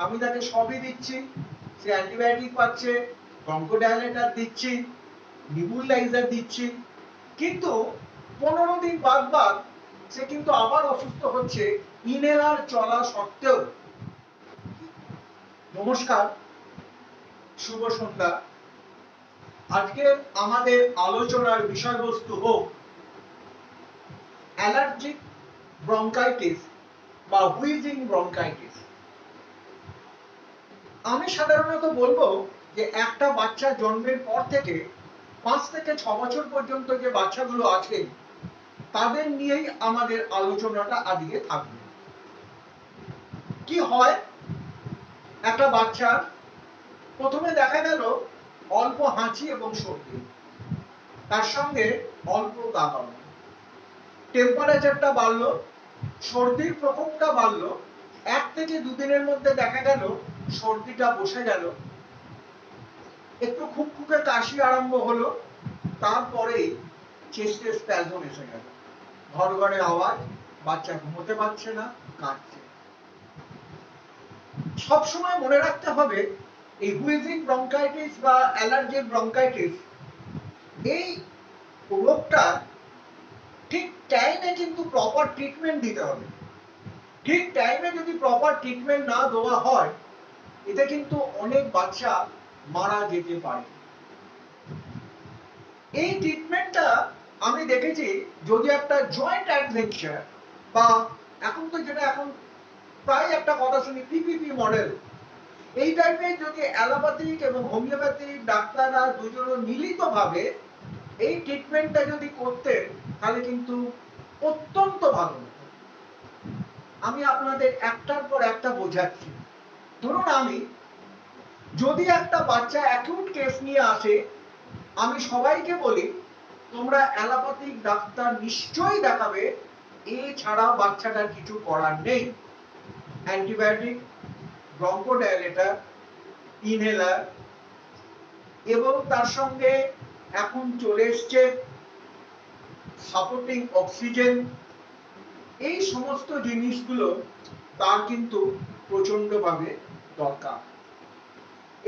আমি তাকে সবই দিচ্ছি, সে অ্যান্টিবায়োটিক পাচ্ছে, ব্রঙ্কোডাইলেটর দিচ্ছি, নিবুলাইজার দিচ্ছি, কিন্তু 15 দিন বাদ সে কিন্তু আবার অসুস্থ হচ্ছে ইনহেলার চলা সত্ত্বেও। নমস্কার, শুভ সন্ধ্যা। আজকে আমাদের আলোচনার বিষয়বস্তু হোক অ্যালার্জিক ব্রঙ্কাইটিস বা হুইজিং ব্রঙ্কাইটিস। আমি সাধারণত বলবো যে একটা বাচ্চা জন্মের পর থেকে 5 থেকে 6 বছর পর্যন্ত যে বাচ্চাগুলো আছে তাদের নিয়েই আমাদের আলোচনাটা আজকে থাকবে। কি হয়, একটা বাচ্চার প্রথমে দেখা গেল অল্প হাঁচি এবং সর্দি, তার সঙ্গে অল্প গা বাড়ল, টেম্পারেচারটা বাড়লো, সর্দির প্রকোপটা বাড়লো, 1 থেকে 2 দিনের মধ্যে দেখা গেল সর্দিটা বসে গেল, একটু খুকখুকে কাশি আরম্ভ হলো, তারপরেই চেস্টে স্প্যাজম এসে গেল, ঘরে আওয়াজ, বাচ্চা ঘুমোতে পারছে না, কাঁদছে। সবসময় মনে রাখতে হবে এই হুইজিং ব্রঙ্কাইটিস বা অ্যালার্জিক ব্রঙ্কাইটিস, এই রোগটা ঠিক টাইমে কিন্তু প্রপার ট্রিটমেন্ট দিতে হবে। ঠিক টাইমে যদি প্রপার ট্রিটমেন্ট না দেওয়া হয়, এতে কিন্তু অনেক বাচ্চা মারা যেতে পারে। এই ট্রিটমেন্টটা আমি দেখেছি যদি একটা জয়েন্ট অ্যাডভেঞ্চার বা এখন তো যেটা এখন প্রায় একটা কথা শুনি পিপিপি মডেল, এই টাইপের যদি অ্যালোপ্যাথিক এবং হোমিওপ্যাথিক ডাক্তাররা দুজনে মিলিতভাবে এই ট্রিটমেন্টটা যদি করতেন তাহলে কিন্তু অত্যন্ত ভালো হতো। আমি আপনাদের একটার পর একটা বোঝাচ্ছি। ধরুন যদি একটা বাচ্চা অ্যাকিউট কেস নিয়ে আসে, আমি সবাইকে বলি তোমরা অ্যালোপ্যাথিক ডাক্তার নিশ্চয়ই দেখাবে, এছাড়া বাচ্চাটার কিছু করার নেই। অ্যান্টিবায়োটিক, ব্রঙ্কোডাইলেটর, ইনহেলার এবং তার সঙ্গে এখন চলে এসছে সাপোর্টিং অক্সিজেন, এই সমস্ত জিনিসগুলো তার কিন্তু প্রচন্ডভাবে দরকার।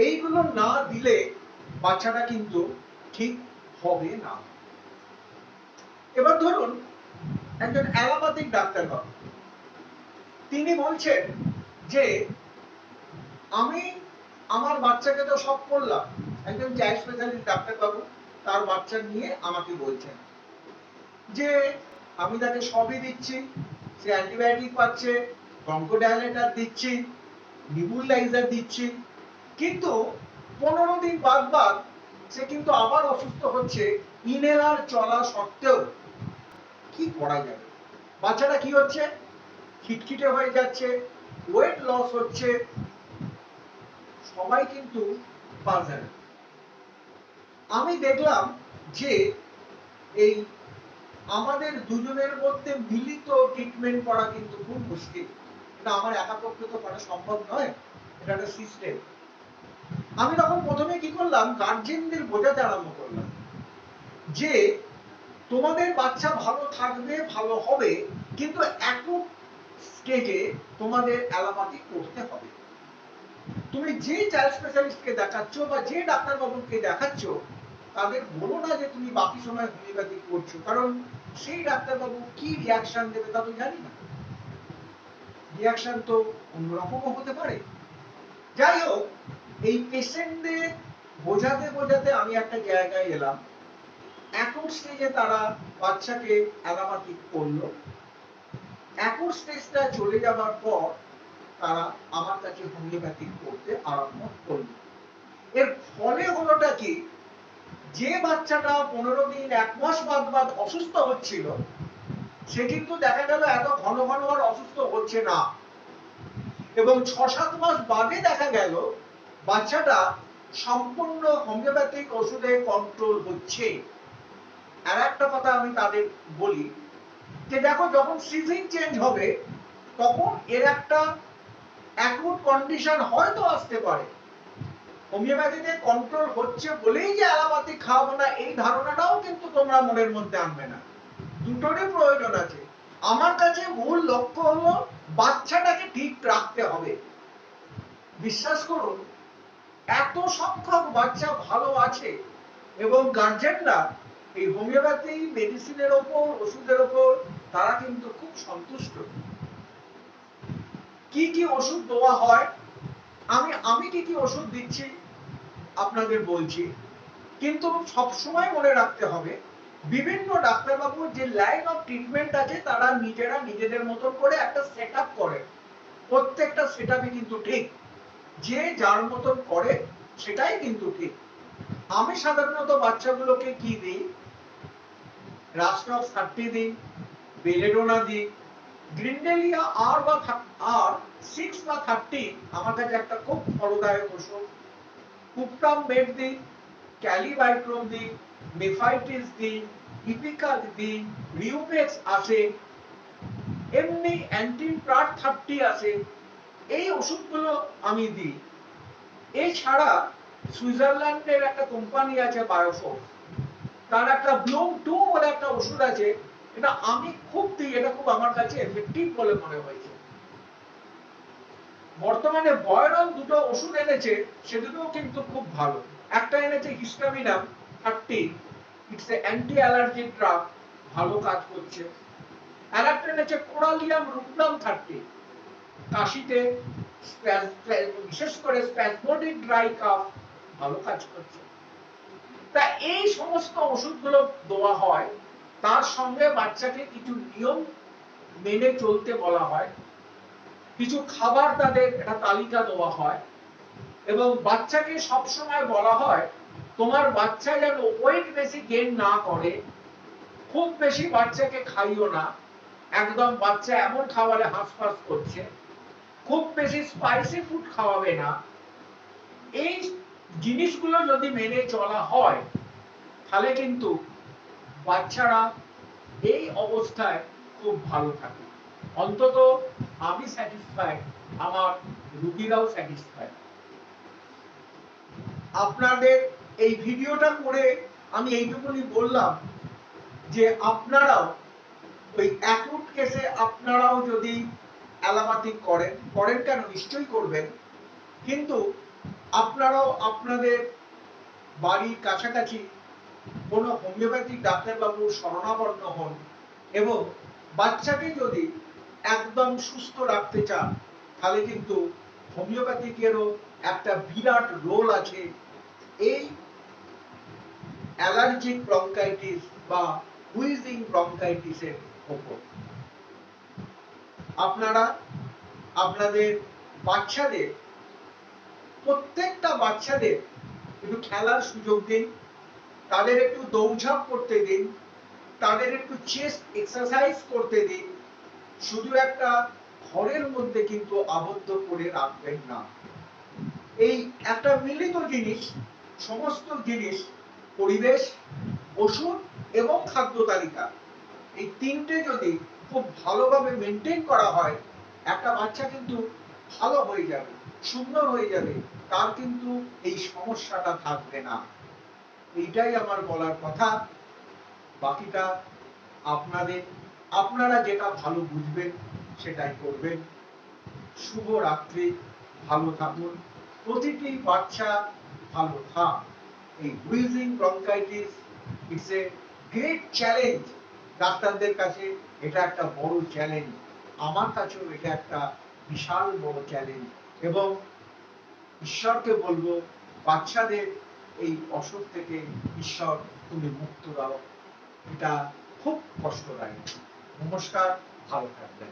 এইগুলো না দিলে বাচ্চাটা কিন্তু ঠিক হবে না। এবার ধরুন একজন অ্যালোপ্যাথিক ডাক্তার বাবু, তিনি বলছেন যে আমি আমার বাচ্চাকে তো সব করলাম, একজন চাইল্ড স্পেশালিস্ট ডাক্তার বাবু তার বাচ্চা নিয়ে আমাকে বলছেন যে আমি তাকে সবই দিচ্ছি, সে অ্যান্টিবায়োটিক পাচ্ছে, ব্রঙ্কোডাইলেটর দিচ্ছি, নিবুলাইজার দিচ্ছি, কিন্তু 15 দিন বাদ সে কিন্তু আবার অসুস্থ হচ্ছে ইনহেলার চলা সত্ত্বেও। কি করা যাবে? বাচ্চাটা কি হচ্ছে? খিটখিটে হয়ে যাচ্ছে, ওয়েট লস হচ্ছে, সবাই কিন্তু পাজল। আমি দেখলাম যে এই আমাদের দুজনের মধ্যে মিলিত ট্রিটমেন্ট করা কিন্তু খুব মুশকিল। এটা আমার একা পক্ষে তো করা সম্ভব নয়, এটা একটা সিস্টেম। আমি তখন প্রথমে কি করলাম, গার্জেনদের বোঝাতে আরম্ভ করলাম যে তোমাদের বাচ্চা ভালো থাকবে, ভালো হবে, কিন্তু অ্যাকুট স্টেজে তোমাদের অ্যালোপ্যাথি করতে হবে। তুমি যে চাইল্ড স্পেশালিস্টকে দেখাচ্ছ বা যে ডাক্তারবাবুকে দেখাচ্ছ তাদের বলো না যে তুমি বাকি সময় হোমিওপ্যাথি করছো, কারণ সেই ডাক্তারবাবু কি রিয়াকশন দেবে তা তো জানি না, রিয়াকশন তো অন্যরকমও হতে পারে। যাই হোক, এই পেশেন্টদের বোঝাতে আমি একটা জায়গায় এলাম, অ্যাকুট স্টেজে তারা বাচ্চাকে অ্যালোপ্যাথিক করলো, অ্যাকুট স্টেজটা চলে যাবার পর তারা আমার কাছে হোমিওপ্যাথিক করতে আরম্ভ করলো। এর ফলে হলোটা কি, যে বাচ্চাটা 15 দিন 1 মাস বাদ অসুস্থ হচ্ছিল, সে কিন্তু দেখা গেল এত ঘন আর অসুস্থ হচ্ছে না, এবং 6-7 মাস বাদে দেখা গেল বাচ্চাটা সম্পূর্ণ হোমিওপ্যাথিক ওষুধে কন্ট্রোল হচ্ছে। আর একটা কথা আমি তাদের বলি যে দেখো, যখন সিজন চেঞ্জ হবে তখন এর একটা অ্যাকুট কন্ডিশন হয়তো আসতে পারে। হোমিওপ্যাথিতে কন্ট্রোল হচ্ছে বলেই যে অ্যালোপ্যাথি খাওয়াবো না, এই ধারণাটাও কিন্তু তোমরা মনের মধ্যে আনবে না। দুটোরই প্রয়োজন আছে। আমার কাছে মূল লক্ষ্য হলো বাচ্চাটাকে ঠিক রাখতে হবে। বিশ্বাস করুন, এত সংখ্যক বাচ্চা ভালো আছে এবং গার্জেনরা এই হোমিওপ্যাথি মেডিসিনের ওপর, ওষুধের ওপর তারা কিন্তু খুব সন্তুষ্ট। কি কি ওষুধ দেওয়া হয়, আমি কি কি ওষুধ দিচ্ছি আপনাদের বলছি, কিন্তু সবসময় মনে রাখতে হবে বিভিন্ন ডাক্তারবাবুর যে লাইন অফ ট্রিটমেন্ট আছে তারা নিজেরা নিজেদের মতো করে একটা সেট আপ করে। প্রত্যেকটা সেট আপই কিন্তু ঠিক, যে যার মতন করে সেটাই কিন্তু ঠিক। আমি সাধারণত বাচ্চাগুলোকে কি দিই, রাস্টফ 30 দিই, বেলেডোনা দিই, গ্রিন্ডেলিয়া আর 6 বা 30 আমার কাছে একটা খুব ফলদায়ক ওষুধ, কুপটাম বেড দিই, ক্যালিবাইক্রোম দিই, মেফাইটিস দিই, ইপিকাল দিই, রিউমেক্স আছে, এমনি অ্যান্টিপ্রাট 30 আছে, এই ওষুধগুলো আমি দিই। এছাড়া সুইজারল্যান্ডের একটা কোম্পানি আছে বায়োফোর্স, তার একটা ব্লুম 2 বলে একটা ওষুধ আছে, এটা আমি খুব দিই, এটা খুব আমার কাছে এফেক্টিভ বলে মনে হয়েছে। বর্তমানে বয়রন দুটো ওষুধ এনেছে, সেগুলোও কিন্তু খুব ভালো। একটা এনেছে histaminum 30, it's a anti allergic drug, ভালো কাজ করছে। আর একটা এনেছে কোরালিয়াম রুবনাম 30, কাশিতে বিশেষ করে স্প্যাজমোডিক ড্রাই কাফ ভালো কাজ করছে। তা এই সমস্ত ওষুধগুলো দেওয়া হয়, তার সঙ্গে বাচ্চাকে কিছু নিয়ম মেনে চলতে বলা হয়, কিছু খাবার তাদের একটা তালিকা দেওয়া হয়, এবং বাচ্চাকে সবসময় বলা হয় তোমার বাচ্চা যেন ওয়েট বেশি গেইন না করে, খুব বেশি বাচ্চাকে খাইও না, একদম বাচ্চা এমন খাবারে হাঁসফাঁস করছে, খুব বেশি স্পাইসি ফুড খাওয়াবে না। এই জিনিসগুলো যদি মেনে চলা হয় তাহলে কিন্তু বাচ্চারা এই অবস্থায় খুব ভালো থাকে। অন্তত আমি স্যাটিসফাইড, আমার রোগীরাও স্যাটিসফাইড। আপনাদের এই ভিডিওটা করে আমি এইটুকুনি বললাম যে আপনারাও ওই অ্যাকুট কেসে আপনারাও যদি অ্যালোপ্যাথিক করেন কেন, নিশ্চয়ই করবেন, কিন্তু আপনারাও আপনাদের বাড়ির কাছাকাছি কোনো হোমিওপ্যাথিক ডাক্তারবাবুর শরণাপন্ন হন, এবং বাচ্চাকে যদি একদম সুস্থ রাখতে চান তাহলে কিন্তু হোমিওপ্যাথিকেরও একটা বিরাট রোল আছে এই অ্যালার্জিক ব্রঙ্কাইটিস বা হুইজিং ব্রঙ্কাইটিসের উপর। আপনারা আপনাদের বাচ্চাদের, প্রত্যেকটা বাচ্চাদের একটু খেলার সুযোগ দিন, তাদের একটু দৌড়ঝাঁপ করতে দিন, তাদের একটু চেস্ট এক্সারসাইজ করতে দিন, শুধু একটা ঘরের মধ্যে কিন্তু আবদ্ধ করে রাখবেন না। এই একটা মিলিত জিনিস, সমস্ত জিনিস, পরিবেশ, ওষুধ এবং খাদ্য তালিকা, এই তিনটে যদি খুব ভালোভাবে মেনটেন করা হয়, একটা বাচ্চা কিন্তু ভালো হয়ে যাবে, সুন্দর হয়ে যাবে, তার কিন্তু এই সমস্যাটা থাকবে না। এইটাই আমার বলার কথা। বাকিটা আপনারা যেটা ভালো বুঝবেন সেটাই করবেন। শুভ রাত্রি, ভালো থাকুন, প্রতিটি বাচ্চা ভালো থাক। এই wheezing bronchitis it's a great challenge. ডাক্তারদের কাছে এটা একটা বড় চ্যালেঞ্জ, আমার কাছেও এটা একটা বিশাল বড় চ্যালেঞ্জ, এবং ঈশ্বরকে বলবো বাচ্চাদের এই অসুখ থেকে ঈশ্বর তুমি মুক্ত দাও। এটা খুব কষ্টদায়ক। নমস্কার, ভালো থাকবেন।